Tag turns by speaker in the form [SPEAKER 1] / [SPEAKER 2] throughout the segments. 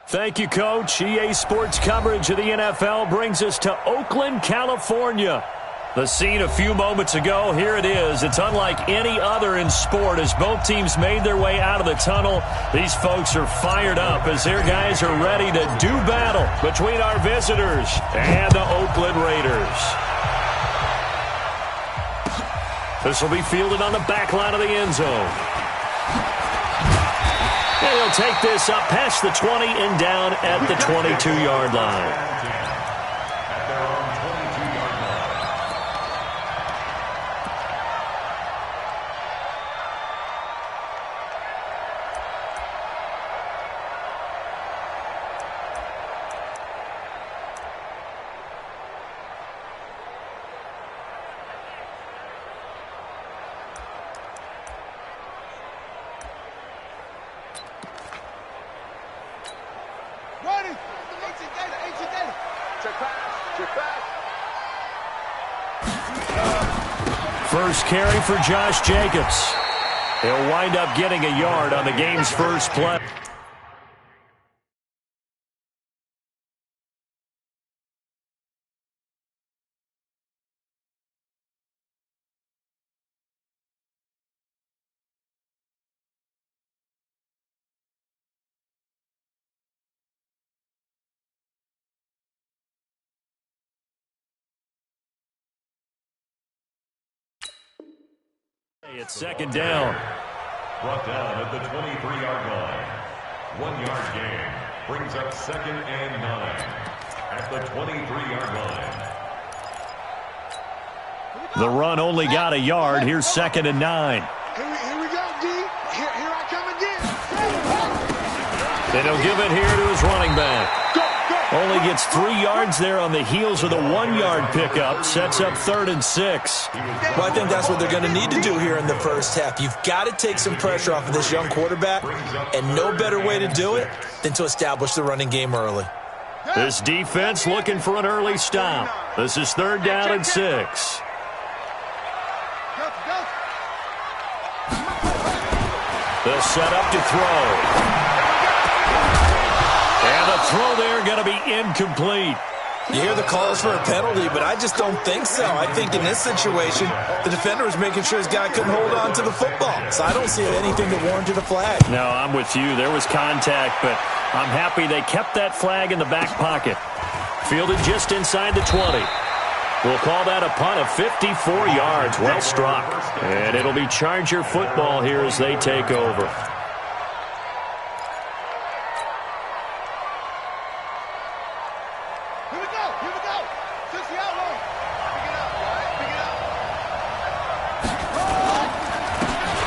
[SPEAKER 1] Thank you, Coach. EA Sports coverage of the NFL brings us to Oakland, California. The scene a few moments ago, here it is. It's unlike any other in sport as both teams made their way out of the tunnel. These folks are fired up as their guys are ready to do battle between our visitors and the Oakland Raiders. This will be fielded on the back line of the end zone. And he'll take this up past the 20 and down at the 22-yard line. First carry for Josh Jacobs. He'll wind up getting a yard on the game's first play. It's second down.
[SPEAKER 2] Brought down at the 23-yard line. 1 yard gain. Brings up 2nd and 9 at the 23-yard line.
[SPEAKER 1] The run only got a yard. Here's 2nd and 9.
[SPEAKER 3] Here we go, D. Here I come again.
[SPEAKER 1] Then he'll give it here to his running back. Only gets 3 yards there on the heels of the 1-yard pickup. Sets up 3rd and 6.
[SPEAKER 4] Well, I think that's what they're going to need to do here in the first half. You've got to take some pressure off of this young quarterback, and no better way to do it than to establish the running game early.
[SPEAKER 1] This defense looking for an early stop. This is 3rd down and 6. They'll set up to throw. And the throw there going to be incomplete.
[SPEAKER 4] You hear the calls for a penalty, but I just don't think so. I think in this situation, the defender was making sure his guy couldn't hold on to the football. So I don't see anything that warranted a flag.
[SPEAKER 1] No, I'm with you. There was contact, but I'm happy they kept that flag in the back pocket. Fielded just inside the 20. We'll call that a punt of 54 yards. Well struck. And it'll be Charger football here as they take over.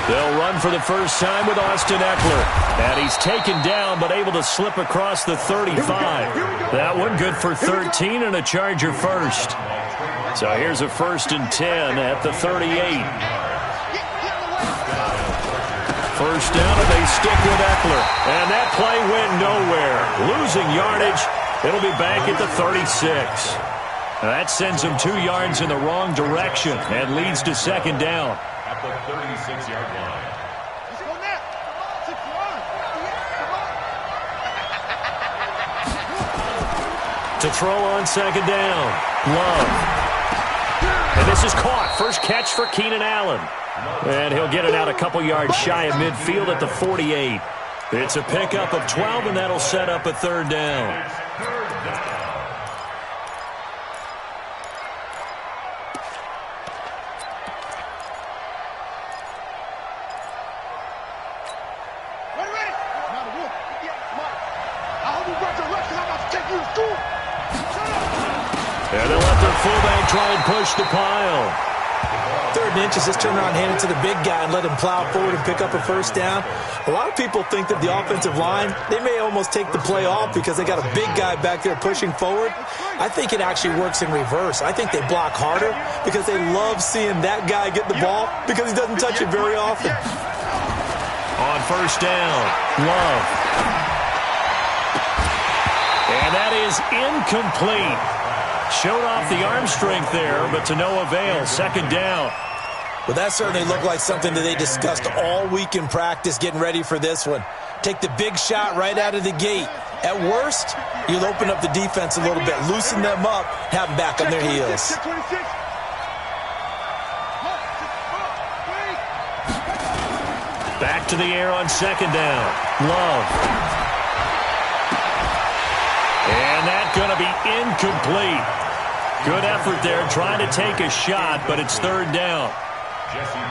[SPEAKER 1] They'll run for the first time with Austin Eckler. And he's taken down but able to slip across the 35. That one good for 13 and a Charger first. So here's a 1st and 10 at the 38. First down and they stick with Eckler. And that play went nowhere. Losing yardage. It'll be back at the 36. That sends him 2 yards in the wrong direction and leads to 2nd down.
[SPEAKER 2] At the 36-yard line.
[SPEAKER 3] Let's go now.
[SPEAKER 1] To throw on 2nd down. Love. And this is caught. First catch for Keenan Allen. And he'll get it out a couple yards shy of midfield at the 48. It's a pickup of 12, and that'll set up a 3rd down. And they'll let their fullback try and push the pile.
[SPEAKER 4] 3rd and inches, just turn around, hand it to the big guy and let him plow forward and pick up a first down. A lot of people think that the offensive line, they may almost take the play off because they got a big guy back there pushing forward. I think it actually works in reverse. I think they block harder because they love seeing that guy get the ball because he doesn't touch it very often.
[SPEAKER 1] On first down, Love. And that is incomplete. Showed off the arm strength there, but to no avail. 2nd down.
[SPEAKER 4] Well, that certainly looked like something that they discussed all week in practice getting ready for this one. Take the big shot right out of the gate. At worst, you'll open up the defense a little bit, loosen them up, have them back on their heels.
[SPEAKER 1] Back to the air on second down. Love. And that's going to be incomplete. Good effort there, trying to take a shot, but it's third down.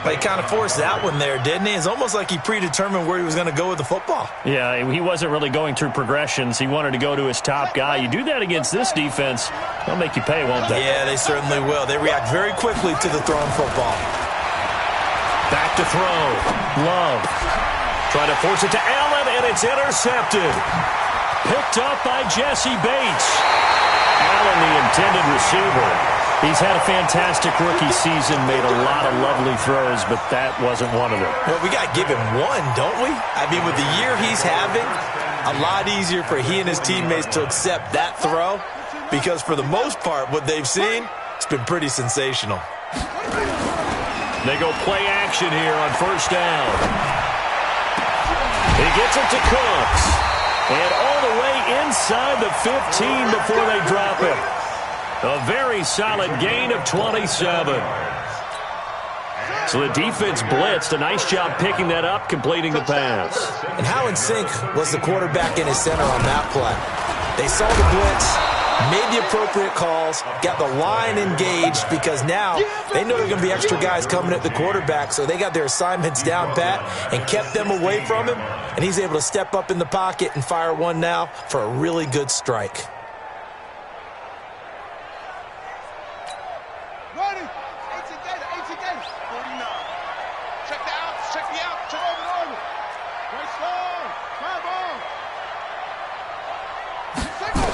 [SPEAKER 4] He kind of forced that one there, didn't he? It's almost like he predetermined where he was going to go with the football.
[SPEAKER 1] Yeah, he wasn't really going through progressions. He wanted to go to his top guy. You do that against this defense, they'll make you pay, won't they?
[SPEAKER 4] Yeah, they certainly will. They react very quickly to the thrown football.
[SPEAKER 1] Back to throw. Love. Trying to force it to Allen, and it's intercepted. Picked up by Jesse Bates. Allen, the intended receiver. He's had a fantastic rookie season, made a lot of lovely throws, but that wasn't one of them.
[SPEAKER 4] Well, we got to give him one, don't we? I mean, with the year he's having, a lot easier for he and his teammates to accept that throw because for the most part, what they've seen, it's been pretty sensational.
[SPEAKER 1] They go play action here on first down. He gets it to Cooks. And all the way inside the 15 before they drop him. A very solid gain of 27. So the defense blitzed. A nice job picking that up, completing the pass.
[SPEAKER 4] And how in sync was the quarterback and his center on that play? They saw the blitz, made the appropriate calls, got the line engaged because now they know there are going to be extra guys coming at the quarterback, so they got their assignments down pat and kept them away from him, and he's able to step up in the pocket and fire one now for a really good strike.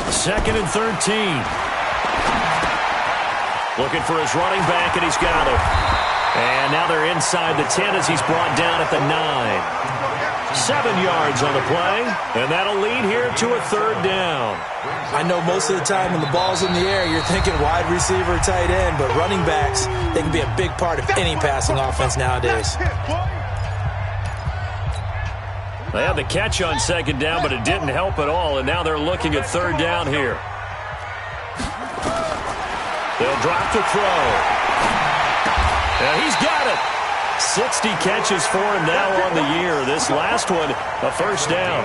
[SPEAKER 1] Second and 13. Looking for his running back, and he's got it. And now they're inside the 10 as he's brought down at the 9. 7 yards on the play, and that'll lead here to a third down.
[SPEAKER 4] I know most of the time when the ball's in the air, you're thinking wide receiver, tight end, but running backs, they can be a big part of any passing offense nowadays.
[SPEAKER 1] They had the catch on second down, but it didn't help at all, and now they're looking at third down here. They'll drop to throw. And he's got it. 60 catches for him now on the year. This last one, a first down.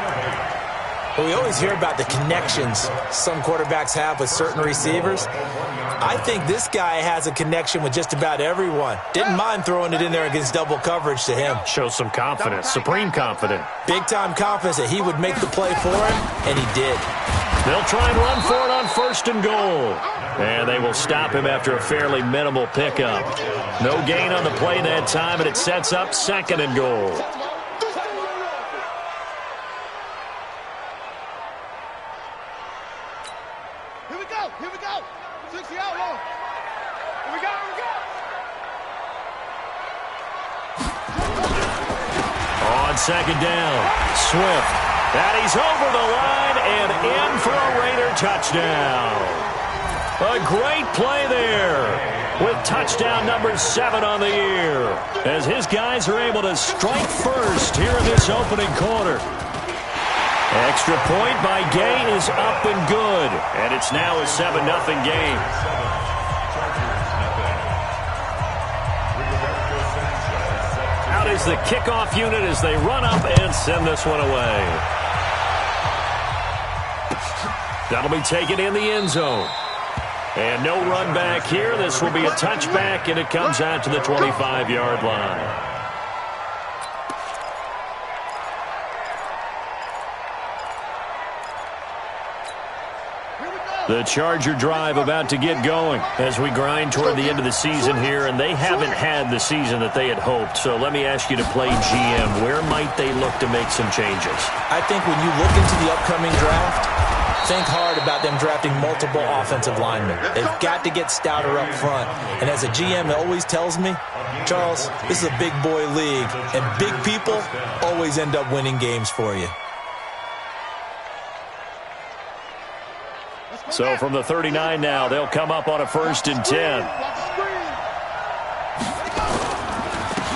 [SPEAKER 4] Well, we always hear about the connections some quarterbacks have with certain receivers. I think this guy has a connection with just about everyone. Didn't mind throwing it in there against double coverage to him.
[SPEAKER 1] Shows some confidence, supreme confidence.
[SPEAKER 4] Big-time confidence that he would make the play for him, and he did.
[SPEAKER 1] They'll try and run for it on first and goal. And they will stop him after a fairly minimal pickup. No gain on the play that time, and it sets up second and goal.
[SPEAKER 3] Here we go. 60 out long. Here we go.
[SPEAKER 1] On second down, Swift. And he's over the line and in for a Raider touchdown. A great play there with touchdown number 7 on the year as his guys are able to strike first here in this opening quarter. Extra point by Gay is up and good, and it's now a 7-0 game. Out is the kickoff unit as they run up and send this one away. That'll be taken in the end zone. And no run back here. This will be a touchback, and it comes out to the 25-yard line. The Charger drive about to get going as we grind toward the end of the season here, and they haven't had the season that they had hoped. So let me ask you to play GM. Where might they look to make some changes?
[SPEAKER 4] I think when you look into the upcoming draft, think hard about them drafting multiple offensive linemen. They've got to get stouter up front. And as a GM, it always tells me, Charles, this is a big boy league, and big people always end up winning games for you.
[SPEAKER 1] So from the 39 now, they'll come up on a 1st and 10.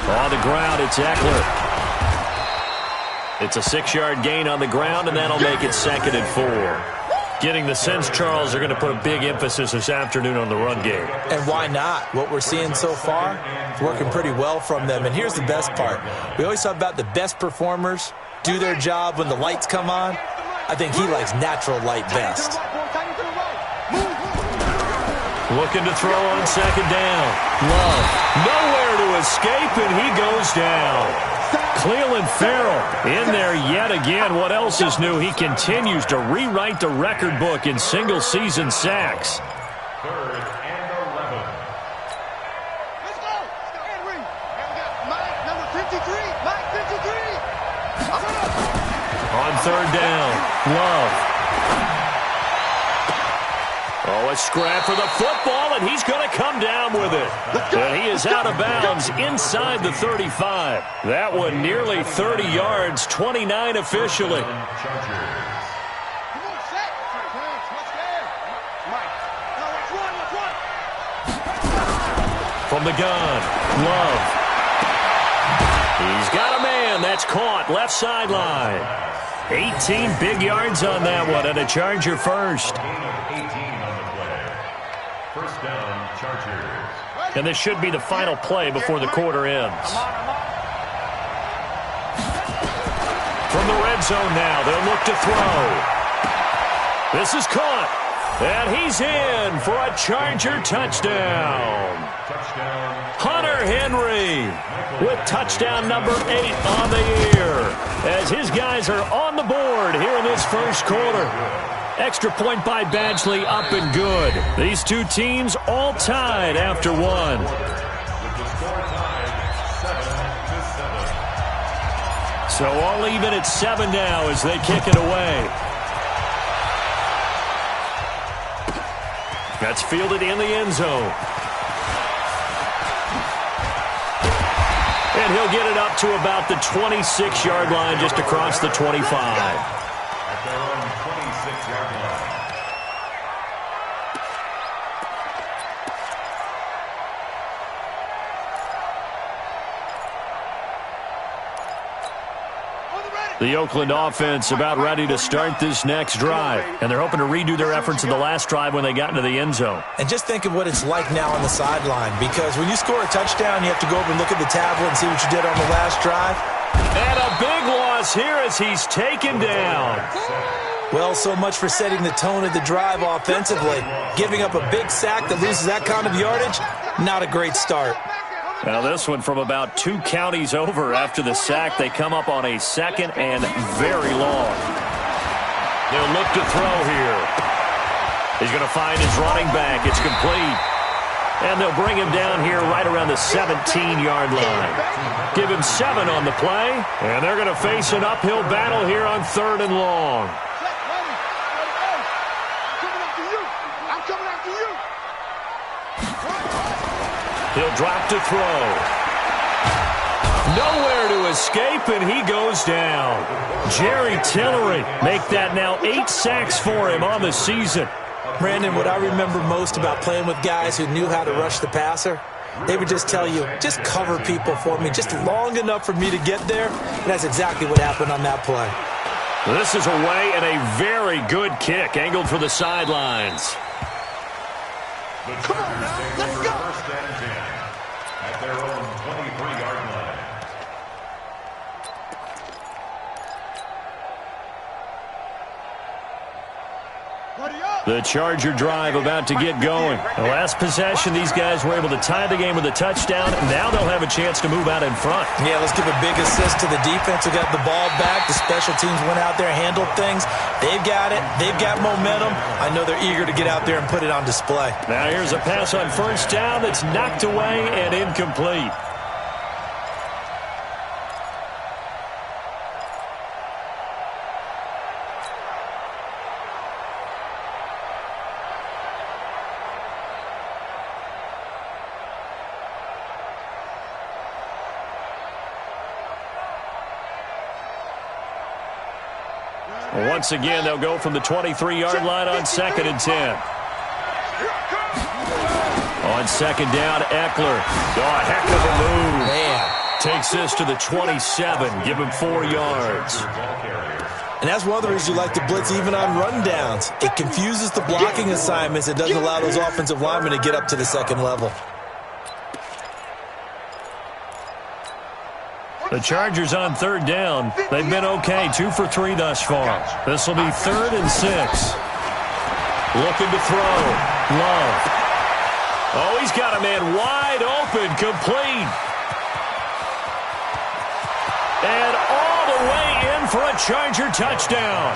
[SPEAKER 1] On the ground, it's Eckler. It's a 6-yard gain on the ground, and that'll make it 2nd and 4. Getting the sense, Charles, they're going to put a big emphasis this afternoon on the run game.
[SPEAKER 4] And why not? What we're seeing so far is working pretty well from them. And here's the best part. We always talk about the best performers do their job when the lights come on. I think he likes natural light best.
[SPEAKER 1] Looking to throw on 2nd down. Love. Nowhere to escape, and he goes down. Cleveland Farrell in there yet again. What else is new? He continues to rewrite the record book in single-season sacks.
[SPEAKER 2] 3rd and 11.
[SPEAKER 3] Let's go. And we got Mike, number 53. Mike, 53.
[SPEAKER 1] On 3rd down, Love. Oh, a scrap for the football, and he's going to come down with it. And he is out of bounds inside the 35. That one nearly 30 yards, 29 officially.
[SPEAKER 3] Come on, set. Let's go. Mike. Let's run.
[SPEAKER 1] From the gun, Love. He's got a man. That's caught. Left sideline. 18 big yards on that one, and a Charger first.
[SPEAKER 2] First down, Chargers.
[SPEAKER 1] And this should be the final play before the quarter ends. From the red zone now, they'll look to throw. This is caught. And he's in for a Charger touchdown. Hunter Henry with touchdown number 8 on the year, as his guys are on the board here in this first quarter. Extra point by Badgley, up and good. These two teams all tied after one. So all even at 7 now as they kick it away. That's fielded in the end zone. And he'll get it up to about the 26-yard line, just across the 25.
[SPEAKER 2] At their own 26-yard line.
[SPEAKER 1] The Oakland offense about ready to start this next drive. And they're hoping to redo their efforts in the last drive when they got into the end zone.
[SPEAKER 4] And just think of what it's like now on the sideline, because when you score a touchdown, you have to go over and look at the tablet and see what you did on the last drive.
[SPEAKER 1] And a big loss here as he's taken down.
[SPEAKER 4] Well, so much for setting the tone of the drive offensively. Giving up a big sack that loses that kind of yardage, not a great start.
[SPEAKER 1] Now this one from about 2 counties over after the sack. They come up on a 2nd and very long. They'll look to throw here. He's going to find his running back. It's complete. And they'll bring him down here right around the 17-yard line. Give him 7 on the play. And they're going to face an uphill battle here on 3rd and long. He'll drop to throw. Nowhere to escape, and he goes down. Jerry Tillery make that now 8 sacks for him on the season.
[SPEAKER 4] Brandon, what I remember most about playing with guys who knew how to rush the passer, they would just tell you, just cover people for me, just long enough for me to get there. And that's exactly what happened on that play.
[SPEAKER 1] This is away and a very good kick, angled for the sidelines.
[SPEAKER 2] Come on, let's go. First and 10 at their own 23-yard line.
[SPEAKER 1] The Charger drive about to get going. The last possession, these guys were able to tie the game with a touchdown. Now they'll have a chance to move out in front.
[SPEAKER 4] Yeah, let's give a big assist to the defense who got the ball back. The special teams went out there, handled things. They've got it. They've got momentum. I know they're eager to get out there and put it on display.
[SPEAKER 1] Now here's a pass on first down that's knocked away and incomplete. Once again, they'll go from the 23-yard line on 2nd and 10. On 2nd down, Eckler. Oh, a heck of a move.
[SPEAKER 4] Man,
[SPEAKER 1] Takes this to the 27. Give him 4 yards.
[SPEAKER 4] And that's one of the reasons you like to blitz even on rundowns. It confuses the blocking assignments. It doesn't allow those offensive linemen to get up to the second level.
[SPEAKER 1] The Chargers on 3rd down. They've been okay, 2 for 3 thus far. This will be 3rd and 6. Looking to throw. Love. Oh, he's got a man wide open, complete. And all the way in for a Charger touchdown.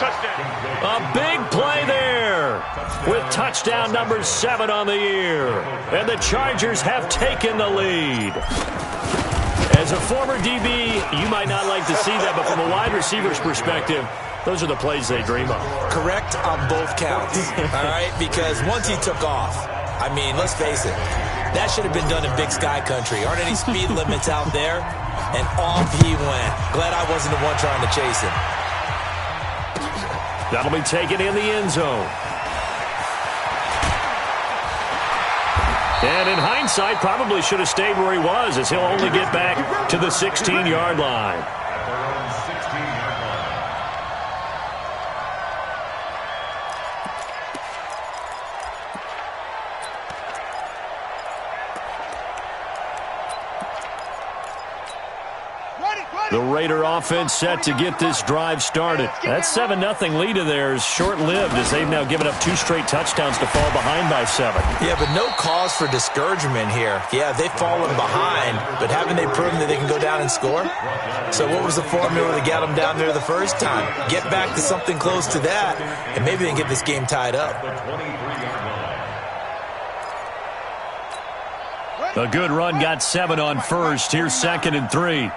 [SPEAKER 1] A big play there with touchdown number 7 on the year. And the Chargers have taken the lead. As a former DB, you might not like to see that, but from a wide receiver's perspective, those are the plays they dream of.
[SPEAKER 4] Correct on both counts, all right? Because once he took off, I mean, let's face it, that should have been done in Big Sky Country. Aren't any speed limits out there? And off he went. Glad I wasn't the one trying to chase him.
[SPEAKER 1] That'll be taken in the end zone. And in hindsight, probably should have stayed where he was, as he'll only get back to the 16-yard line. The Raider offense set to get this drive started. That 7-0 lead of theirs short-lived as they've now given up 2 straight touchdowns to fall behind by 7.
[SPEAKER 4] Yeah, but no cause for discouragement here. Yeah, they've fallen behind, but haven't they proven that they can go down and score? So what was the formula to get them down there the first time? Get back to something close to that, and maybe they can get this game tied up.
[SPEAKER 1] A good run got 7 on first. Here's 2nd and 3.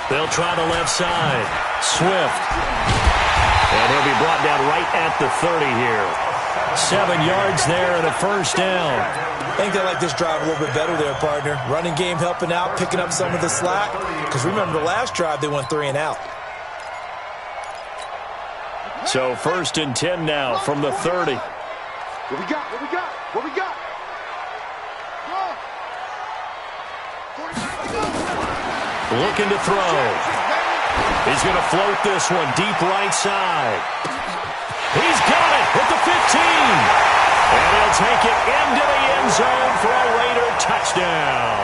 [SPEAKER 1] They'll try the left side. Swift. And he'll be brought down right at the 30 here. 7 yards there and a first down.
[SPEAKER 4] I think they like this drive a little bit better there, partner. Running game helping out, picking up some of the slack. Because remember, the last drive, they went 3 and out.
[SPEAKER 1] So 1st and 10 now from the 30.
[SPEAKER 3] What we got? What we got? What we got?
[SPEAKER 1] Looking to throw. He's going to float this one deep right side. He's got it at the 15. And he'll take it into the end zone for a Raider touchdown.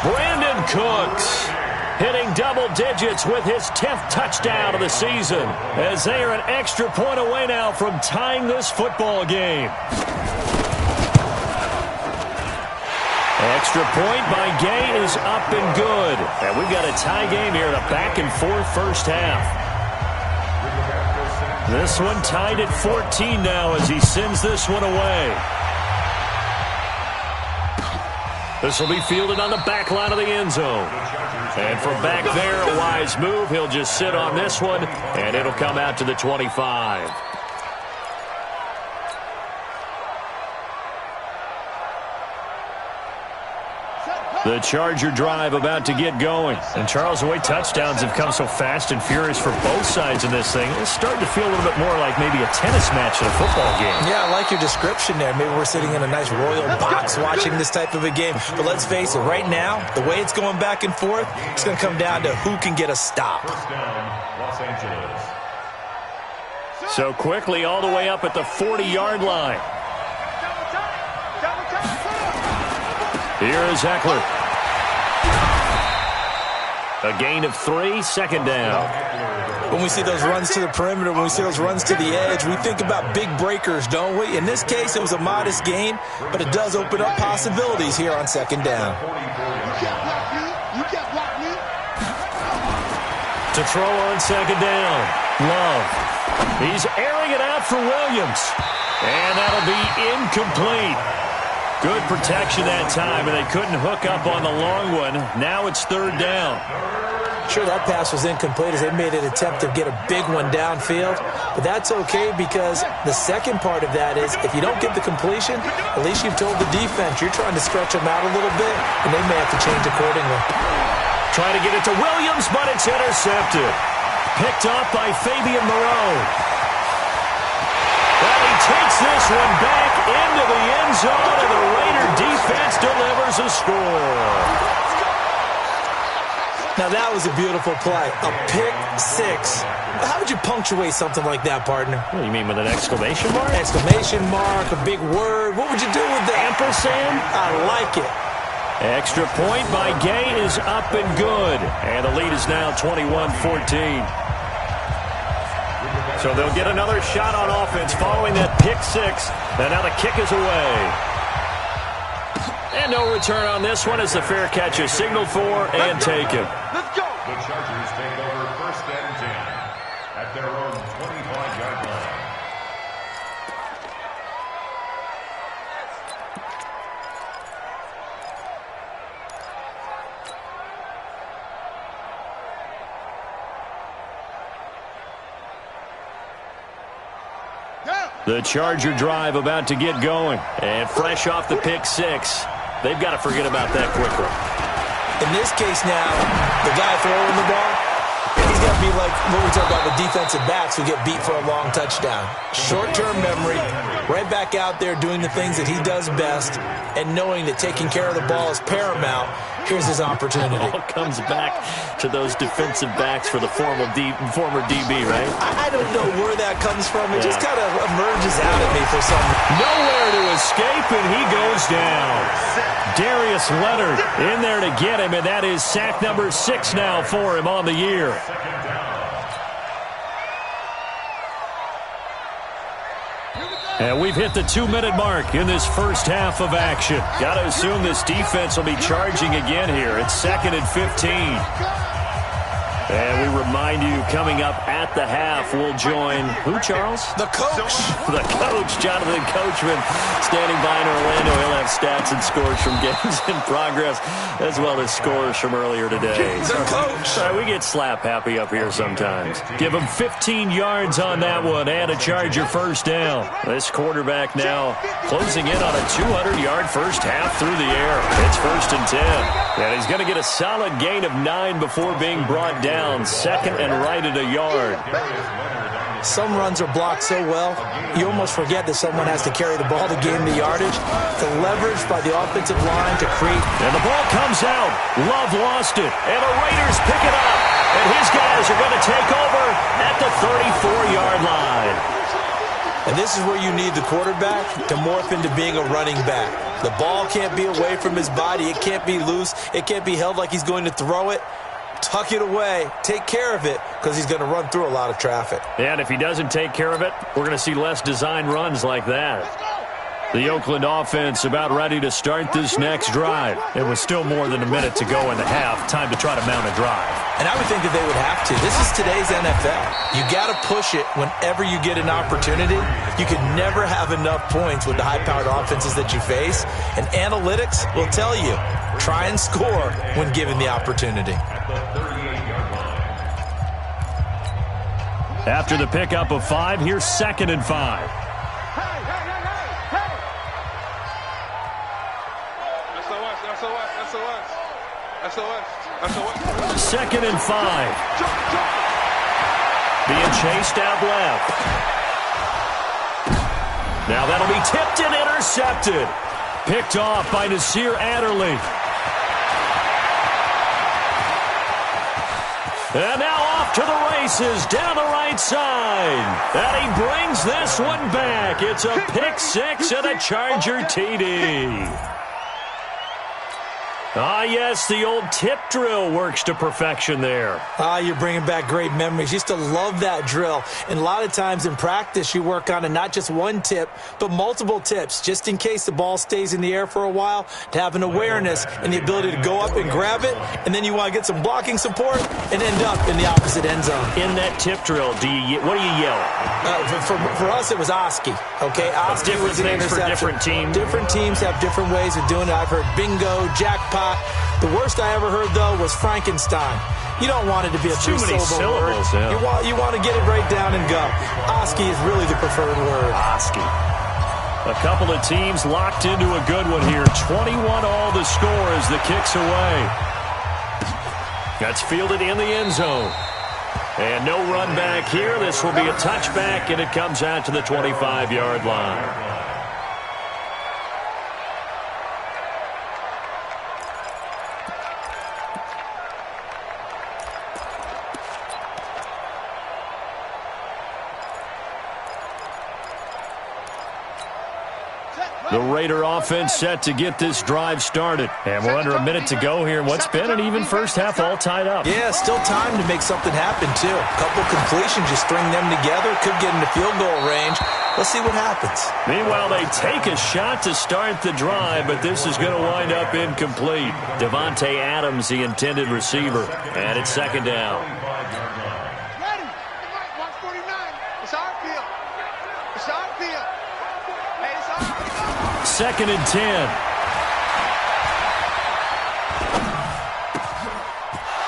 [SPEAKER 1] Brandon Cooks hitting double digits with his 10th touchdown of the season, as they are an extra point away now from tying this football game. Extra point by Gay is up and good. And we've got a tie game here in a back-and-forth first half. This one tied at 14 now as he sends this one away. This will be fielded on the back line of the end zone. And from back there, a wise move. He'll just sit on this one, and it'll come out to the 25. The Charger drive about to get going. And, Charles, the way touchdowns have come so fast and furious for both sides in this thing, it's starting to feel a little bit more like maybe a tennis match in a football game.
[SPEAKER 4] Yeah, I like your description there. Maybe we're sitting in a nice royal box watching this type of a game. But let's face it, right now, the way it's going back and forth, it's going to come down to who can get a stop.
[SPEAKER 2] Los Angeles.
[SPEAKER 1] So quickly all the way up at the 40-yard line. Here is Eckler. A gain of 3, 2nd down.
[SPEAKER 4] When we see those runs to the perimeter, when we see those runs to the edge, we think about big breakers, don't we? In this case, it was a modest gain, but it does open up possibilities here on 2nd down.
[SPEAKER 3] You can't block me.
[SPEAKER 1] To throw on 2nd down. Love. He's airing it out for Williams. And that'll be incomplete. Good protection that time, and they couldn't hook up on the long one. Now it's 3rd down.
[SPEAKER 4] Sure, that pass was incomplete as they made an attempt to get a big one downfield. But that's okay because the second part of that is if you don't get the completion, at least you've told the defense you're trying to stretch them out a little bit, and they may have to change accordingly.
[SPEAKER 1] Trying to get it to Williams, but it's intercepted. Picked up by Fabian Moreau. Well, he takes this one back into the end zone, and the Raider defense delivers a score.
[SPEAKER 4] Now, that was a beautiful play. A pick six. How would you punctuate something like that, partner?
[SPEAKER 1] What do you mean, with an exclamation mark?
[SPEAKER 4] Exclamation mark, a big word. What would you do with that?
[SPEAKER 1] Ampersand?
[SPEAKER 4] I like it.
[SPEAKER 1] Extra point by Gay is up and good. And the lead is now 21-14. So they'll get another shot on offense following that pick six. And now the kick is away. And no return on this one as the fair catch is signaled for and taken.
[SPEAKER 3] Let's go.
[SPEAKER 2] The Chargers take over 1st and 10 at their own 25-yard line.
[SPEAKER 1] The Charger drive about to get going. And fresh off the pick six, they've got to forget about that quickly.
[SPEAKER 4] In this case now, the guy throwing the ball, he's got to be like what we talk about with defensive backs who get beat for a long touchdown. Short-term memory, right back out there doing the things that he does best, and knowing that taking care of the ball is paramount. Here's his opportunity.
[SPEAKER 1] It all comes back to those defensive backs for the former DB, right?
[SPEAKER 4] I don't know where that comes from. It just kind of emerges out at me for some reason.
[SPEAKER 1] Nowhere to escape, and he goes down. Darius Leonard in there to get him, and that is sack number 6 now for him on the year. And we've hit the 2-minute mark in this first half of action. Got to assume this defense will be charging again here. It's 2nd and 15. And we remind you, coming up at the half, we'll join who, Charles?
[SPEAKER 4] The coach.
[SPEAKER 1] The coach, Jonathan Coachman, standing by in Orlando. He'll have stats and scores from games in progress, as well as scores from earlier today.
[SPEAKER 4] The coach.
[SPEAKER 1] Sorry, we get slap happy up here sometimes. Give him 15 yards on that one and a Charger first down. This quarterback now closing in on a 200-yard first half through the air. It's 1st and 10. And he's going to get a solid gain of 9 before being brought down. 2nd and right at a yard.
[SPEAKER 4] Some runs are blocked so well, you almost forget that someone has to carry the ball to gain the yardage. The leverage by the offensive line to create.
[SPEAKER 1] And the ball comes out. Love lost it. And the Raiders pick it up. And his guys are going to take over at the 34-yard line.
[SPEAKER 4] And this is where you need the quarterback to morph into being a running back. The ball can't be away from his body. It can't be loose. It can't be held like he's going to throw it. Tuck it away, take care of it, because he's going to run through a lot of traffic.
[SPEAKER 1] And if he doesn't take care of it, we're going to see less design runs like that. The Oakland offense about ready to start this next drive. It was still more than a minute to go in the half. Time to try to mount a drive.
[SPEAKER 4] And I would think that they would have to. This is today's NFL. You got to push it whenever you get an opportunity. You can never have enough points with the high-powered offenses that you face. And analytics will tell you, try and score when given the opportunity.
[SPEAKER 1] After the pickup of 5, here's 2nd and 5.
[SPEAKER 3] SOS.
[SPEAKER 1] 2nd and 5. Being chased out left. Now that'll be tipped and intercepted. Picked off by Nasir Adderley. And now off to the races down the right side. And he brings this one back. It's a pick six and a Charger TD. Ah, yes, the old tip drill works to perfection there.
[SPEAKER 4] Ah, you're bringing back great memories. Used to love that drill. And a lot of times in practice, you work on it, not just one tip, but multiple tips, just in case the ball stays in the air for a while, to have an awareness and the ability to go up and grab it, and then you want to get some blocking support and end up in the opposite end zone.
[SPEAKER 1] In that tip drill, what do you yell?
[SPEAKER 4] For us, it was Oski. Okay, Oski was an interception.
[SPEAKER 1] For different teams.
[SPEAKER 4] Different teams have different ways of doing it. I've heard bingo, jackpot. The worst I ever heard, though, was Frankenstein. You don't want it to be a
[SPEAKER 1] too many syllables.
[SPEAKER 4] Yeah. You want to get it right down and go. Oski is really the preferred word.
[SPEAKER 1] Oski. A couple of teams locked into a good one here. 21 all the score as the kick's away. That's fielded in the end zone. And no run back here. This will be a touchback, and it comes out to the 25-yard line. The Raider offense set to get this drive started. And we're under a minute to go here. What's been an even first half all tied up.
[SPEAKER 4] Yeah, still time to make something happen, too. A couple completions, just string them together. Could get into field goal range. Let's see what happens.
[SPEAKER 1] Meanwhile, they take a shot to start the drive, but this is going to wind up incomplete. Devontae Adams, the intended receiver. And it's second down.
[SPEAKER 3] Ready. Watch 49. It's our field. It's our field. Hey, it's our field.
[SPEAKER 1] Second and 10.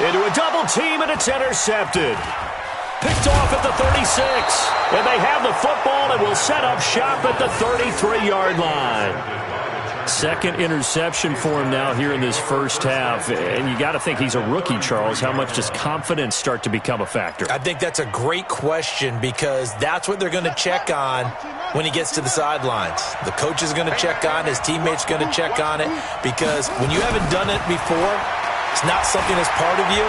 [SPEAKER 1] Into a double team, and it's intercepted. Picked off at the 36. And they have the football and will set up shop at the 33-yard line. Second interception for him now here in this first half. And you got to think he's a rookie, Charles. How much does confidence start to become a factor?
[SPEAKER 4] I think that's a great question because that's what they're going to check on when he gets to the sidelines. The coach is going to check on, his teammates going to check on it, because when you haven't done it before, it's not something that's part of you.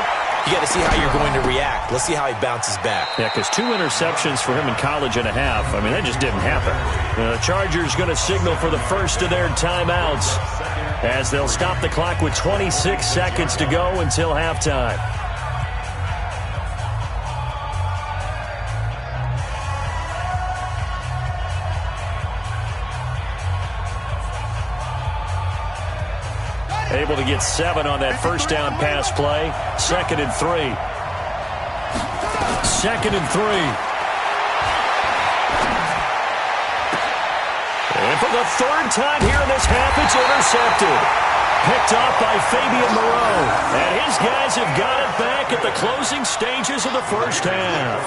[SPEAKER 4] You got to see how you're going to react. Let's see how he bounces back.
[SPEAKER 1] Yeah, because 2 interceptions for him in college and a half. I mean, that just didn't happen. The Chargers going to signal for the first of their timeouts as they'll stop the clock with 26 seconds to go until halftime. Able to get 7 on that first down pass play. Second and 3. Second and 3. And for the third time here in this half, it's intercepted. Picked off by Fabian Moreau. And his guys have got it back at the closing stages of the first half.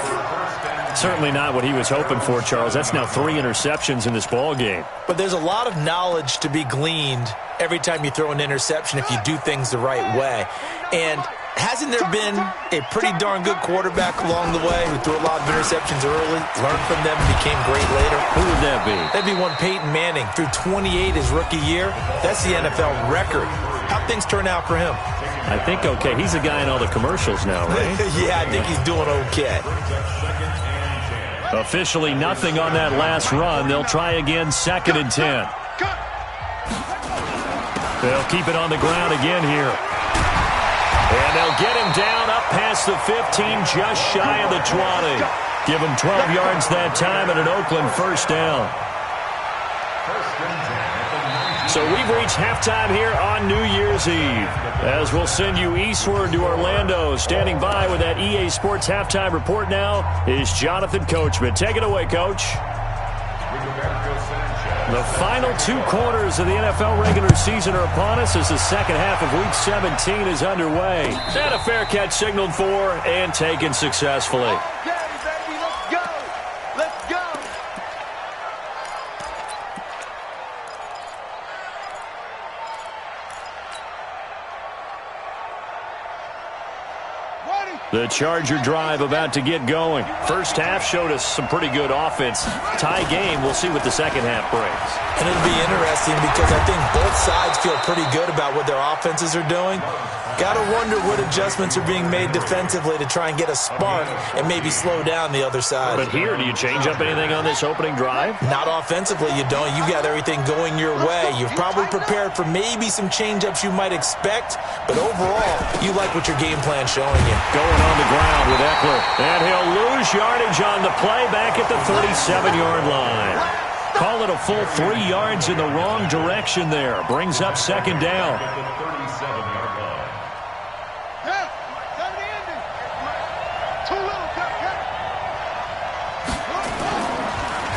[SPEAKER 1] Certainly not what he was hoping for, Charles. That's now 3 interceptions in this ball game.
[SPEAKER 4] But there's a lot of knowledge to be gleaned every time you throw an interception if you do things the right way. And hasn't there been a pretty darn good quarterback along the way who threw a lot of interceptions early, learned from them, and became great later?
[SPEAKER 1] Who would that be?
[SPEAKER 4] That'd be one Peyton Manning. Threw 28 his rookie year. That's the NFL record. How'd things turn out for him?
[SPEAKER 1] I think okay. He's a guy in all the commercials now, right?
[SPEAKER 4] Yeah, I think he's doing okay.
[SPEAKER 1] Officially nothing on that last run. They'll try again, second and 10. They'll keep it on the ground again here. And they'll get him down up past the 15, just shy of the 20. Give him 12 yards that time and an Oakland first down. So we've reached halftime here on New Year's Eve. As we'll send you eastward to Orlando. Standing by with that EA Sports halftime report now is Jonathan Coachman. Take it away, Coach. The final 2 quarters of the NFL regular season are upon us as the second half of Week 17 is underway. And a fair catch signaled for and taken successfully.
[SPEAKER 3] Okay, baby, let's go. Let's go.
[SPEAKER 1] The Charger drive about to get going. First half showed us some pretty good offense. Tie game, we'll see what the second half brings.
[SPEAKER 4] And it'll be interesting because I think both sides feel pretty good about what their offenses are doing. Got to wonder what adjustments are being made defensively to try and get a spark and maybe slow down the other side.
[SPEAKER 1] But here, do you change up anything on this opening drive?
[SPEAKER 4] Not offensively, you don't. You've got everything going your way. You've probably prepared for maybe some change-ups you might expect, but overall, you like what your game plan's showing you.
[SPEAKER 1] Going on the ground with Eckler. And he'll lose yardage on the play back at the 37-yard line. Call it a full 3 yards in the wrong direction there. Brings up second down.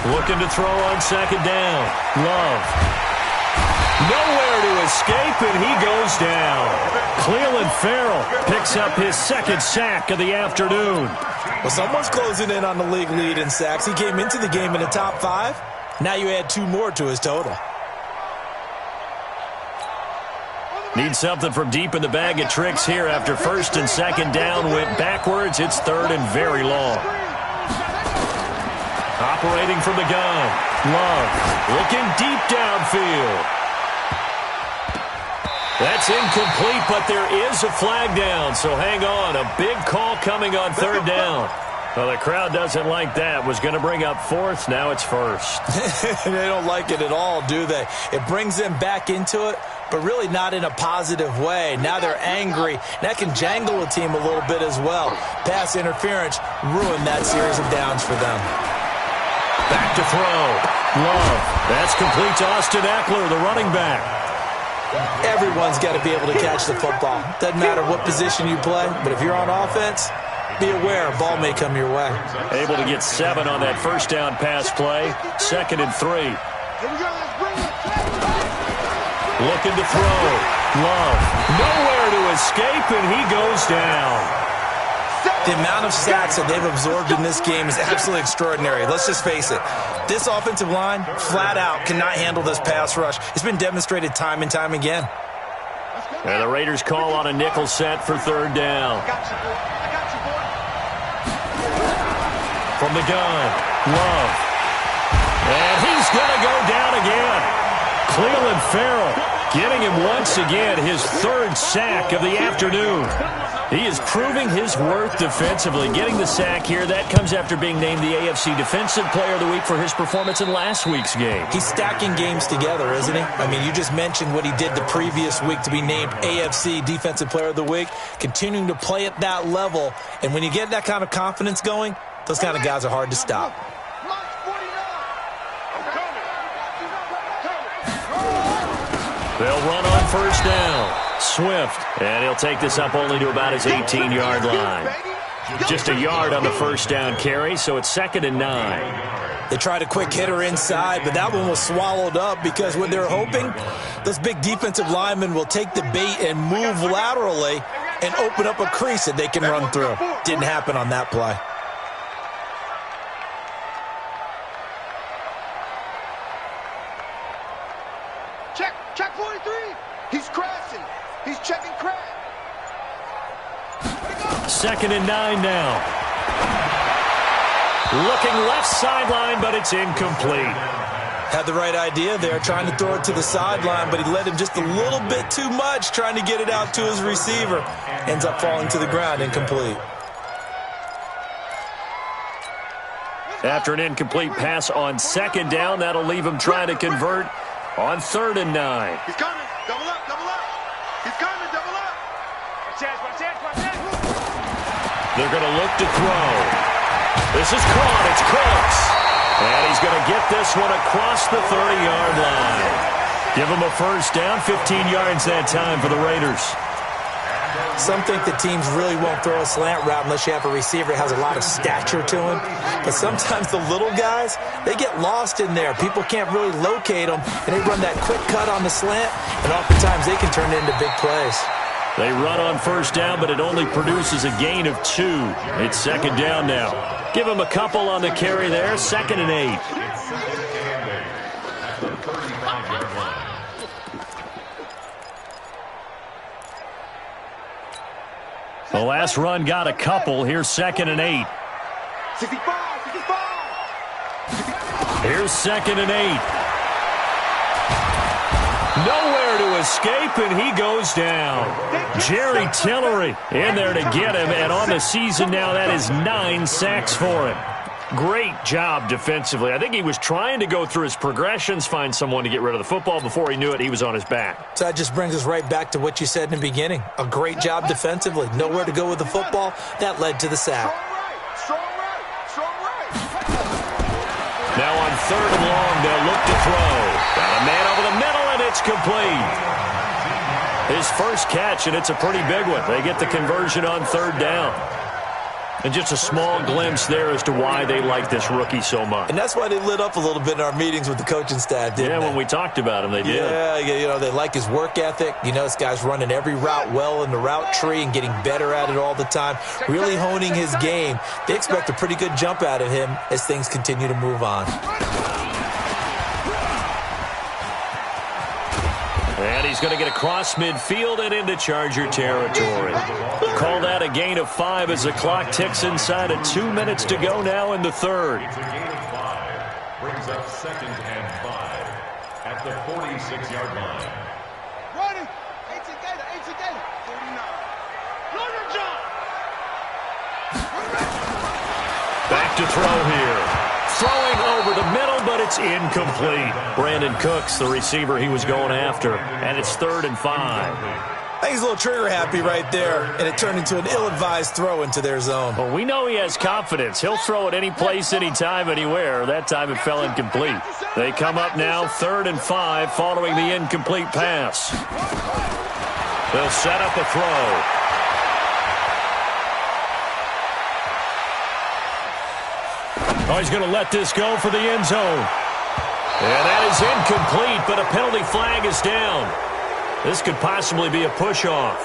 [SPEAKER 1] Looking to throw on second down. Love. Nowhere to escape, and he goes down. Cleveland Farrell picks up his second sack of the afternoon.
[SPEAKER 4] Well, someone's closing in on the league lead in sacks. He came into the game in the top 5. Now you add 2 more to his total.
[SPEAKER 1] Need something from deep in the bag of tricks here after first and second down went backwards. It's third and very long. Operating from the gun. Love looking deep downfield. That's incomplete, but there is a flag down, so hang on. A big call coming on third down. Well, the crowd doesn't like that. Was going to bring up fourth. Now it's first.
[SPEAKER 4] They don't like it at all, do they? It brings them back into it, but really not in a positive way. Now they're angry. That can jangle a team a little bit as well. Pass interference ruined that series of downs for them.
[SPEAKER 1] Back to throw. Love. That's complete to Austin Eckler, the running back.
[SPEAKER 4] Everyone's got to be able to catch the football. Doesn't matter what position you play, but if you're on offense, be aware a ball may come your way.
[SPEAKER 1] Able to get 7 on that first down pass play. 2nd and 3. Looking to throw. Love. Nowhere to escape, and he goes down.
[SPEAKER 4] The amount of sacks that they've absorbed in this game is absolutely extraordinary. Let's just face it. This offensive line, flat out, cannot handle this pass rush. It's been demonstrated time and time again.
[SPEAKER 1] And the Raiders call on a nickel set for third down. From the gun, Love. And he's going to go down again. Cleveland Farrell getting him once again his 3rd sack of the afternoon. He is proving his worth defensively. Getting the sack here, that comes after being named the AFC Defensive Player of the Week for his performance in last week's game.
[SPEAKER 4] He's stacking games together, isn't he? I mean, you just mentioned what he did the previous week to be named AFC Defensive Player of the Week. Continuing to play at that level. And when you get that kind of confidence going, those kind of guys are hard to stop.
[SPEAKER 1] They'll run on first down. Swift, and he'll take this up only to about his 18-yard line. Just a yard on the first down carry, so it's 2nd and 9.
[SPEAKER 4] They tried a quick hitter inside, but that one was swallowed up because what they're hoping, those big defensive linemen will take the bait and move laterally and open up a crease that they can run through. Didn't happen on that play.
[SPEAKER 3] Check 43. He's crashing. He's checking crack.
[SPEAKER 1] 2nd and 9 now. Looking left sideline, but it's incomplete.
[SPEAKER 4] Had the right idea there, trying to throw it to the sideline, but he led him just a little bit too much, trying to get it out to his receiver. Ends up falling to the ground, incomplete.
[SPEAKER 1] After an incomplete pass on 2nd down, that'll leave him trying to convert on 3rd and 9.
[SPEAKER 3] He's coming. Double up, double up. He's coming, double up. Watch out.
[SPEAKER 1] They're going to look to throw. This is caught. It's Cooks. And he's going to get this one across the 30-yard line. Give him a first down, 15 yards that time for the Raiders.
[SPEAKER 4] Some think the teams really won't throw a slant route unless you have a receiver that has a lot of stature to him. But sometimes the little guys, they get lost in there. People can't really locate them, and they run that quick cut on the slant, and oftentimes they can turn it into big plays.
[SPEAKER 1] They run on first down, but it only produces a gain of 2. It's 2nd down now. Give him a couple on the carry there, 2nd and 8. The last run got a couple. Here's 2nd and 8.
[SPEAKER 3] 65.
[SPEAKER 1] Here's 2nd and 8. Nowhere to escape, and he goes down. Jerry Tillery in there to get him, and on the season now, that is 9 sacks for him. Great job defensively. I think he was trying to go through his progressions, find someone to get rid of the football. Before he knew it, he was on his back.
[SPEAKER 4] So that just brings us right back to what you said in the beginning. A great job defensively. Nowhere to go with the football. That led to the sack.
[SPEAKER 3] Strong right.
[SPEAKER 1] Now on 3rd and long, they'll look to throw. Got a man over the middle, and it's complete. His first catch, and it's a pretty big one. They get the conversion on 3rd down. And just a small glimpse there as to why they like this rookie so much.
[SPEAKER 4] And that's why they lit up a little bit in our meetings with the coaching staff, didn't they?
[SPEAKER 1] Yeah, when we talked about him, they did.
[SPEAKER 4] Yeah, they like his work ethic. This guy's running every route well in the route tree and getting better at it all the time, really honing his game. They expect a pretty good jump out of him as things continue to move on.
[SPEAKER 1] And And he's going to get across midfield and into Charger territory. Call that a gain of 5 as the clock ticks inside of 2 minutes to go now in the third.
[SPEAKER 2] It's a gain of 5. Brings up 2nd and 5 at the 46-yard line.
[SPEAKER 3] Running. 18 Gator. 49. Runner jump.
[SPEAKER 1] Back to throw here. Throwing over the middle, but it's incomplete. Brandon Cooks, the receiver he was going after, and it's 3rd and 5.
[SPEAKER 4] I think he's a little trigger happy right there, and it turned into an ill-advised throw into their zone.
[SPEAKER 1] Well, we know he has confidence. He'll throw it any place, anytime, anywhere. That time it fell incomplete. They come up now 3rd and 5 following the incomplete pass. They'll set up a throw. Oh, he's going to let this go for the end zone. And that is incomplete, but a penalty flag is down. This could possibly be a push-off.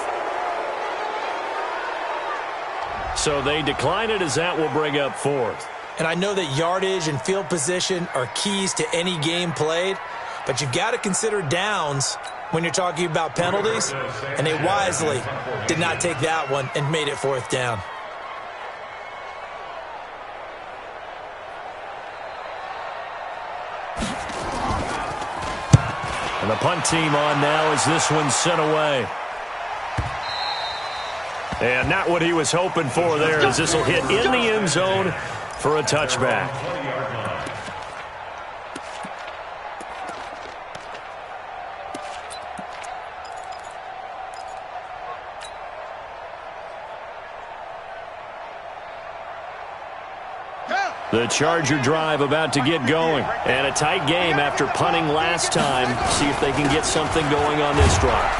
[SPEAKER 1] So they decline it as that will bring up 4th.
[SPEAKER 4] And I know that yardage and field position are keys to any game played, but you've got to consider downs when you're talking about penalties, and they wisely did not take that one and made it 4th down.
[SPEAKER 1] And the punt team on now as this one's sent away. And not what he was hoping for there, as this will hit in the end zone for a touchback. The Charger drive about to get going. And a tight game after punting last time. See if they can get something going on this drive.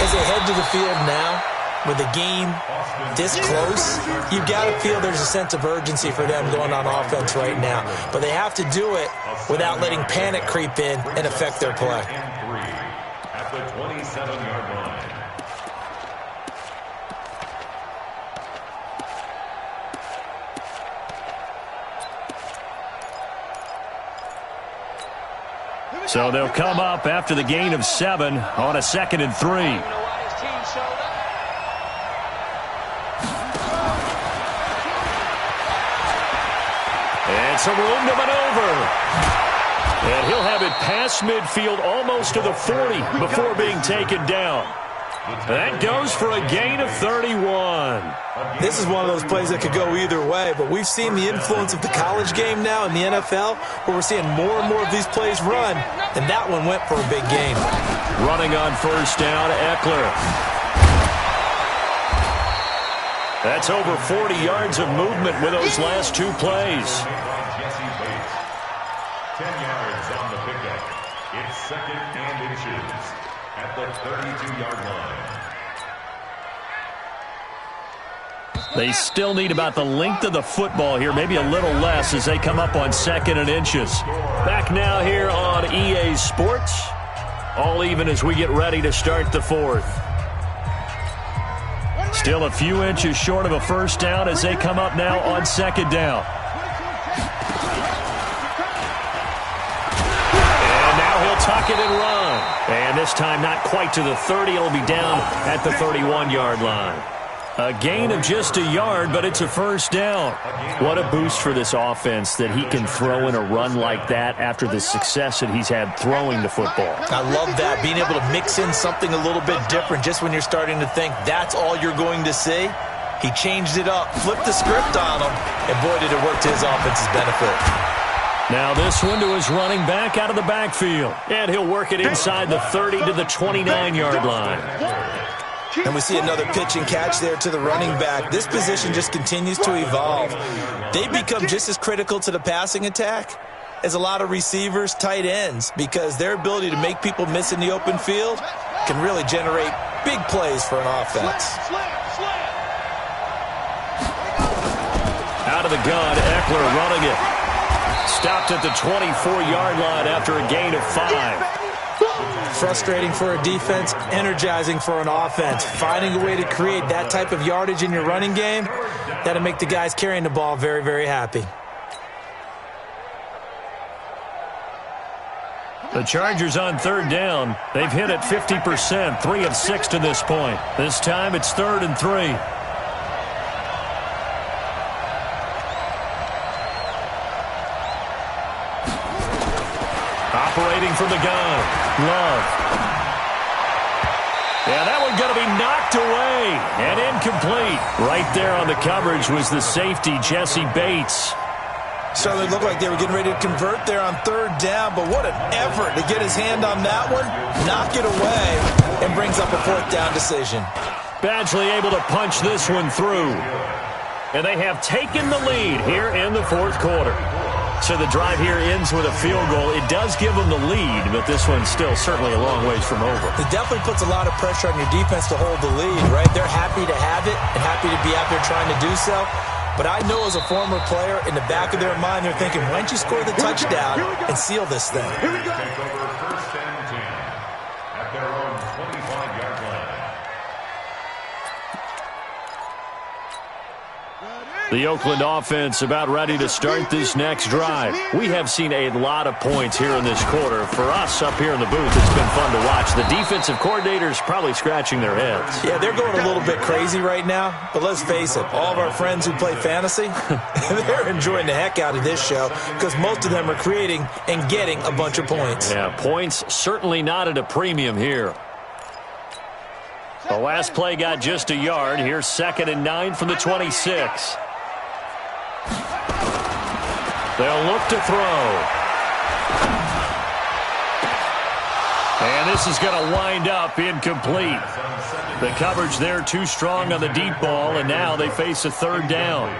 [SPEAKER 4] As they head to the field now, with the game this close, you've got to feel there's a sense of urgency for them going on offense right now. But they have to do it without letting panic creep in and affect their play.
[SPEAKER 2] At the 27-yard line.
[SPEAKER 1] So they'll come up after the gain of 7 on a 2nd and 3. And some room to maneuver. And he'll have it past midfield almost to the 40 before being taken down. That goes for a gain of 31.
[SPEAKER 4] This is one of those plays that could go either way, but we've seen the influence of the college game now in the NFL, where we're seeing more and more of these plays run, and that one went for a big gain.
[SPEAKER 1] Running on 1st down, Eckler. That's over 40 yards of movement with those last 2 plays.
[SPEAKER 2] 10 yards on the pickup. It's 2nd and inches at the 32-yard line.
[SPEAKER 1] They still need about the length of the football here, maybe a little less as they come up on 2nd and inches. Back now here on EA Sports. All even as we get ready to start the 4th. Still a few inches short of a 1st down as they come up now on 2nd down. And now he'll tuck it and run. And this time not quite to the 30. It'll be down at the 31-yard line. A gain of just a yard, but it's a 1st down. What a boost for this offense that he can throw in a run like that after the success that he's had throwing the football.
[SPEAKER 4] I love that, being able to mix in something a little bit different just when you're starting to think that's all you're going to see. He changed it up, flipped the script on him, and boy, did it work to his offense's benefit.
[SPEAKER 1] Now this one to his running back out of the backfield. And he'll work it inside the 30 to the 29-yard line.
[SPEAKER 4] And we see another pitch and catch there to the running back. This position just continues to evolve. They become just as critical to the passing attack as a lot of receivers, tight ends, because their ability to make people miss in the open field can really generate big plays for an offense.
[SPEAKER 1] Out of the gun, Eckler running it. Stopped at the 24-yard line after a gain of 5.
[SPEAKER 4] Frustrating for a defense, energizing for an offense. Finding a way to create that type of yardage in your running game, that'll make the guys carrying the ball very, very happy.
[SPEAKER 1] The Chargers on third down. They've hit it 50%, 3 of 6 to this point. This time it's 3rd and 3. Operating from the gun. Love. Yeah, that one going to be knocked away and incomplete. Right there on the coverage was the safety, Jesse Bates.
[SPEAKER 4] Certainly looked like they were getting ready to convert there on third down, but what an effort to get his hand on that one, knock it away, and brings up a 4th down decision.
[SPEAKER 1] Badgley able to punch this one through. And they have taken the lead here in the 4th quarter. So the drive here ends with a field goal. It does give them the lead, but this one's still certainly a long ways from over.
[SPEAKER 4] It definitely puts a lot of pressure on your defense to hold the lead, right? They're happy to have it and happy to be out there trying to do so. But I know as a former player, in the back of their mind, they're thinking, why don't you score the touchdown and seal this thing?
[SPEAKER 2] Take over 1st and 10 at their own 25-yard line.
[SPEAKER 1] The Oakland offense about ready to start this next drive. We have seen a lot of points here in this quarter. For us up here in the booth, it's been fun to watch. The defensive coordinators probably scratching their heads.
[SPEAKER 4] Yeah, they're going a little bit crazy right now. But let's face it, all of our friends who play fantasy, they're enjoying the heck out of this show because most of them are creating and getting a bunch of points.
[SPEAKER 1] Yeah, points certainly not at a premium here. The last play got just a yard. Here's 2nd and 9 from the 26. They'll look to throw. And this is going to wind up incomplete. The coverage there too strong on the deep ball, and now they face a 3rd down.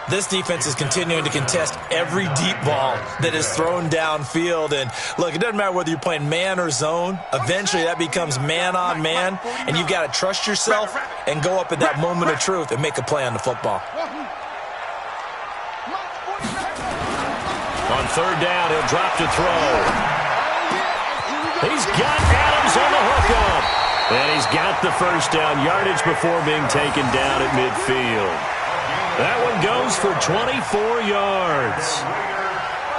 [SPEAKER 4] This defense is continuing to contest every deep ball that is thrown downfield. And, look, it doesn't matter whether you're playing man or zone. Eventually that becomes man on man, and you've got to trust yourself and go up at that moment of truth and make a play on the football.
[SPEAKER 1] On 3rd down, he'll drop to throw. He's got Adams on the hookup. And he's got the 1st down yardage before being taken down at midfield. That one goes for 24 yards.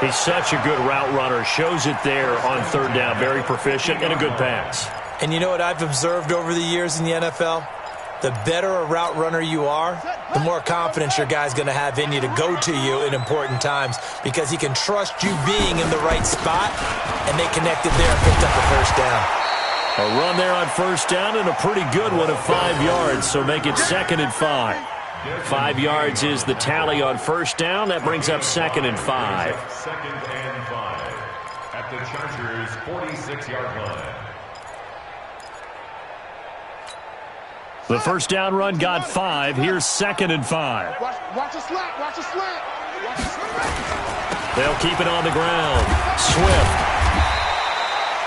[SPEAKER 1] He's such a good route runner. Shows it there on 3rd down. Very proficient and a good pass.
[SPEAKER 4] And you know what I've observed over the years in the NFL? The better a route runner you are, the more confidence your guy's going to have in you to go to you in important times because he can trust you being in the right spot, and they connected there and picked up a 1st down.
[SPEAKER 1] A run there on 1st down and a pretty good one of 5 yards, so make it 2nd and 5. 5 yards is the tally on 1st down. That brings up 2nd and 5.
[SPEAKER 2] 2nd and 5 at the Chargers' 46-yard line.
[SPEAKER 1] The 1st down run got 5. Here's 2nd and 5.
[SPEAKER 3] Watch a slant. Watch a slant.
[SPEAKER 1] They'll keep it on the ground. Swift.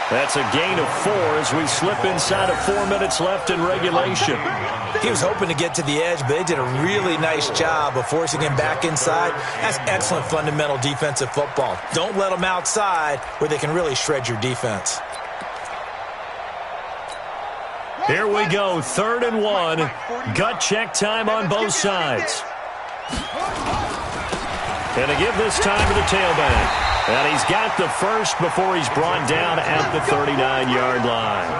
[SPEAKER 1] That's a gain of 4 as we slip inside of 4 minutes left in regulation.
[SPEAKER 4] He was hoping to get to the edge, but they did a really nice job of forcing him back inside. That's excellent fundamental defensive football. Don't let them outside where they can really shred your defense.
[SPEAKER 1] Here we go, 3rd and 1. Gut check time on both sides. And to give this time to the tailback. And he's got the 1st before he's brought down at the 39-yard line.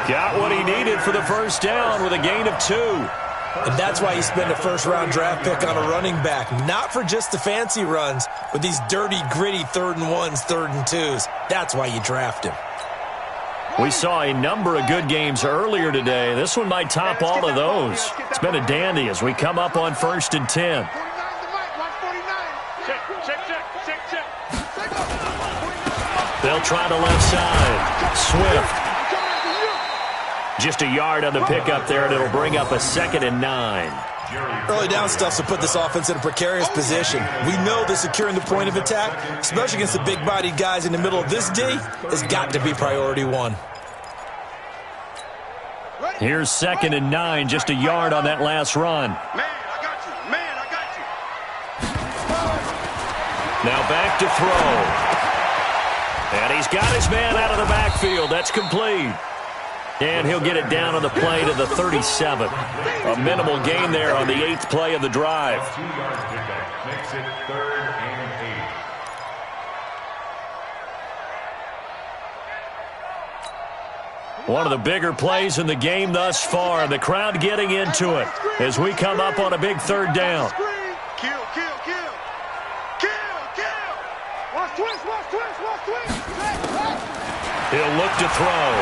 [SPEAKER 1] Got what he needed for the 1st down with a gain of 2.
[SPEAKER 4] And that's why you spend a 1st-round draft pick on a running back. Not for just the fancy runs, but these dirty, gritty 3rd and 1s, 3rd and 2s. That's why you draft him.
[SPEAKER 1] We saw a number of good games earlier today. This one might top all of those. It's been a dandy as we come up on 1st and 10. They'll try the left side. Swift. Just a yard on the pickup there, and it'll bring up a 2nd and 9.
[SPEAKER 4] Early down stuff to put this offense in a precarious position. We know that securing the point of attack, especially against the big-bodied guys in the middle of this D, has got to be priority 1.
[SPEAKER 1] Here's 2nd and 9, just a yard on that last run.
[SPEAKER 3] Man, I got you. Man, I got you.
[SPEAKER 1] Now back to throw. And he's got his man out of the backfield. That's complete. And he'll get it down on the play to the 37. A minimal gain there on the 8th play of the drive.
[SPEAKER 2] 2-yard pickup makes it 3rd and 8.
[SPEAKER 3] 3
[SPEAKER 1] One of the bigger plays in the game thus far. The crowd getting into it as we come up on a big third down.
[SPEAKER 3] Kill. Watch twist.
[SPEAKER 1] He'll look to throw.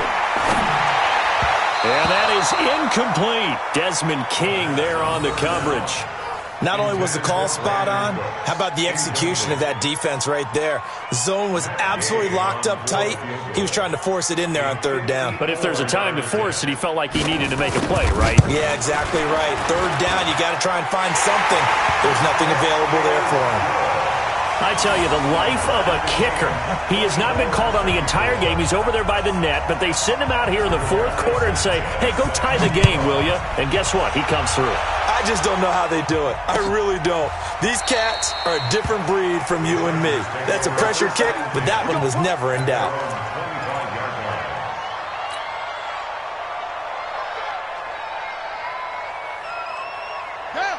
[SPEAKER 1] And that is incomplete. Desmond King there on the coverage.
[SPEAKER 4] Not only was the call spot on, how about the execution of that defense right there? Zone was absolutely locked up tight. He was trying to force it in there on third down.
[SPEAKER 1] But if there's a time to force it, he felt like he needed to make a play, right?
[SPEAKER 4] Yeah, exactly right. Third down, you got to try and find something. There's nothing available there for him.
[SPEAKER 1] I tell you, the life of a kicker. He has not been called on the entire game. He's over there by the net, but they send him out here in the fourth quarter and say, hey, go tie the game, will you? And guess what? He comes through.
[SPEAKER 4] I just don't know how they do it. I really don't. These cats are a different breed from you and me. That's a pressure kick, but that one was never in doubt.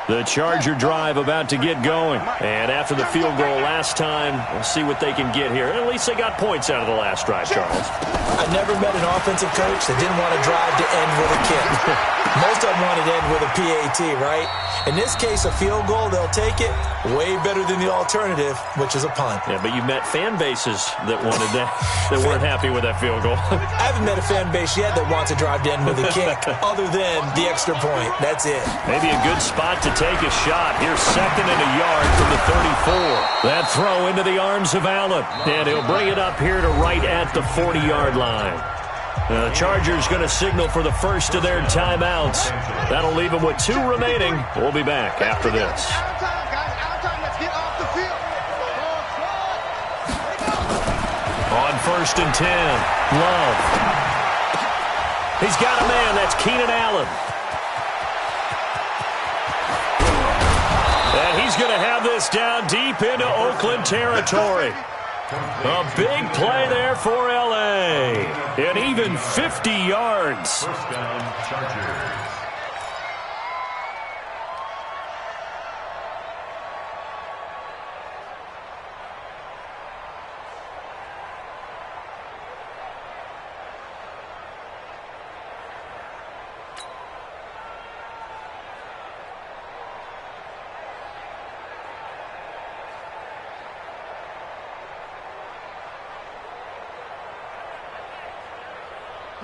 [SPEAKER 1] The Charger drive about to get going. And after the field goal last time, we'll see what they can get here. At least they got points out of the last drive, Charles.
[SPEAKER 4] I never met an offensive coach that didn't want to drive to end with a kick. Most of them wanted to end with a PAT, right? In this case, a field goal, they'll take it. Way better than the alternative, which is a punt.
[SPEAKER 1] Yeah, but you met fan bases that wanted that, that weren't happy with that field goal.
[SPEAKER 4] I haven't met a fan base yet that wants to drive to end with a kick, other than the extra point. That's it.
[SPEAKER 1] Maybe a good spot to take a shot. Here's 2nd and a yard from the 34. That throw into the arms of Allen. And he'll bring it up here to right at the 40-yard line. The Chargers going to signal for the first of their timeouts. That'll leave them with 2 remaining. We'll be back after this. On 1st and 10, Love. He's got a man. That's Keenan Allen. And he's going to have this down deep into Oakland territory. A big play there for L.A. And even 50 yards.
[SPEAKER 2] First down, Chargers.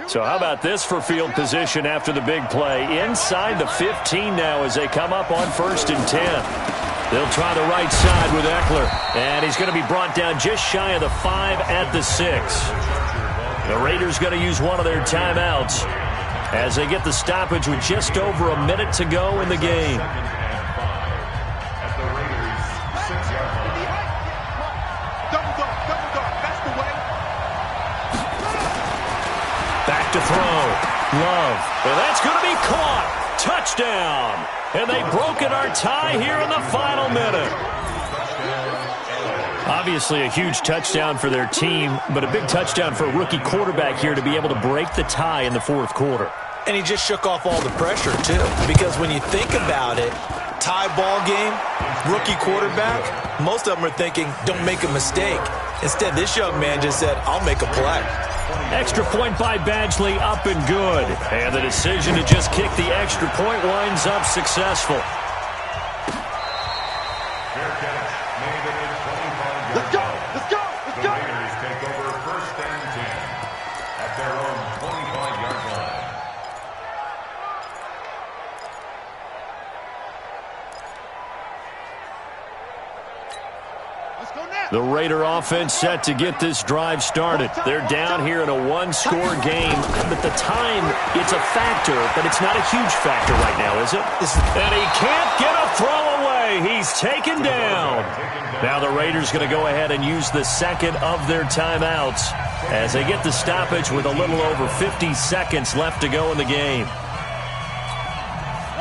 [SPEAKER 1] So how about this for field position after the big play? Inside the 15 now as they come up on 1st and 10. They'll try the right side with Eckler. And he's going to be brought down just shy of the 5 at the 6. The Raiders going to use one of their timeouts as they get the stoppage with just over a minute to go in the game. To throw. Love. And that's going to be caught. Touchdown. And they broke it our tie here in the final minute. Obviously a huge touchdown for their team, but a big touchdown for a rookie quarterback here to be able to break the tie in the fourth quarter.
[SPEAKER 4] And he just shook off all the pressure, too. Because when you think about it, tie ball game, rookie quarterback, most of them are thinking, don't make a mistake. Instead, this young man just said, I'll make a play.
[SPEAKER 1] Extra point by Badgley, up and good. And the decision to just kick the extra point winds up successful.
[SPEAKER 3] Let's go! Let's go! Let's go!
[SPEAKER 2] The Raiders take over 1st and 10 at their own 25-yard line.
[SPEAKER 1] The Raider offense set to get this drive started. They're down here in a one-score game, but the time, it's a factor, but it's not a huge factor right now, is it? And he can't get a throw away. He's taken down. Now the Raiders going to go ahead and use the second of their timeouts as they get the stoppage with a little over 50 seconds left to go in the game.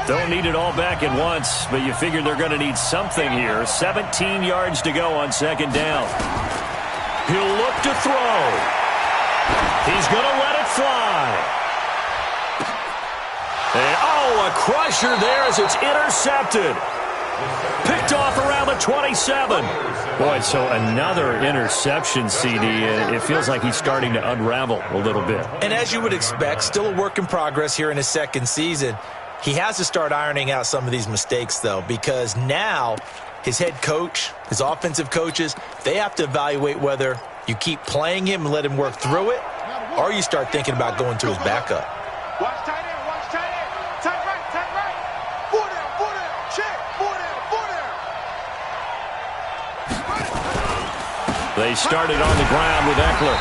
[SPEAKER 1] Don't need it all back at once, but you figure they're going to need something here. 17 yards to go on 2nd down. He'll look to throw. He's going to let it fly. And, oh, a crusher there as it's intercepted. Picked off around the 27. Boy, so another interception, CD. It feels like he's starting to unravel a little bit.
[SPEAKER 4] And as you would expect, still a work in progress here in his second season. He has to start ironing out some of these mistakes, though, because now his head coach, his offensive coaches, they have to evaluate whether you keep playing him and let him work through it, or you start thinking about going to his backup.
[SPEAKER 3] Watch tight end, watch tight end. Tight right, tight right. Four down, check. Four down.
[SPEAKER 1] They started on the ground with Eckler.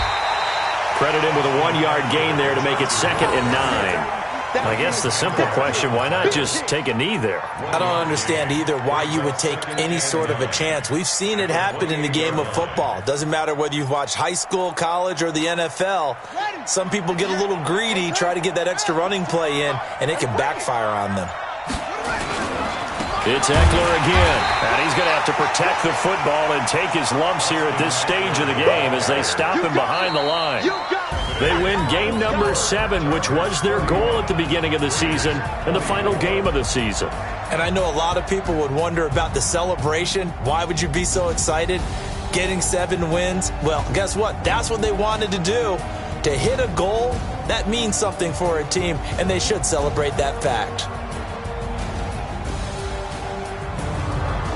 [SPEAKER 1] Credit him with a 1-yard gain there to make it 2nd and 9. I guess the simple question, why not just take a knee there?
[SPEAKER 4] I don't understand either why you would take any sort of a chance. We've seen it happen in the game of football. Doesn't matter whether you've watched high school, college, or the NFL. Some people get a little greedy, try to get that extra running play in, and it can backfire on them.
[SPEAKER 1] It's Eckler again, and he's going to have to protect the football and take his lumps here at this stage of the game as they stop him behind the line. They win game number 7, which was their goal at the beginning of the season and the final game of the season.
[SPEAKER 4] And I know a lot of people would wonder about the celebration. Why would you be so excited? Getting 7 wins? Well, guess what? That's what they wanted to do. To hit a goal, that means something for a team, and they should celebrate that fact.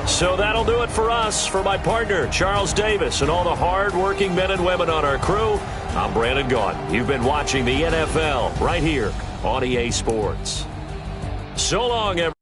[SPEAKER 1] So that'll do it for us. For my partner, Charles Davis, and all the hard-working men and women on our crew, I'm Brandon Gaudin. You've been watching the NFL right here on EA Sports. So long, everyone.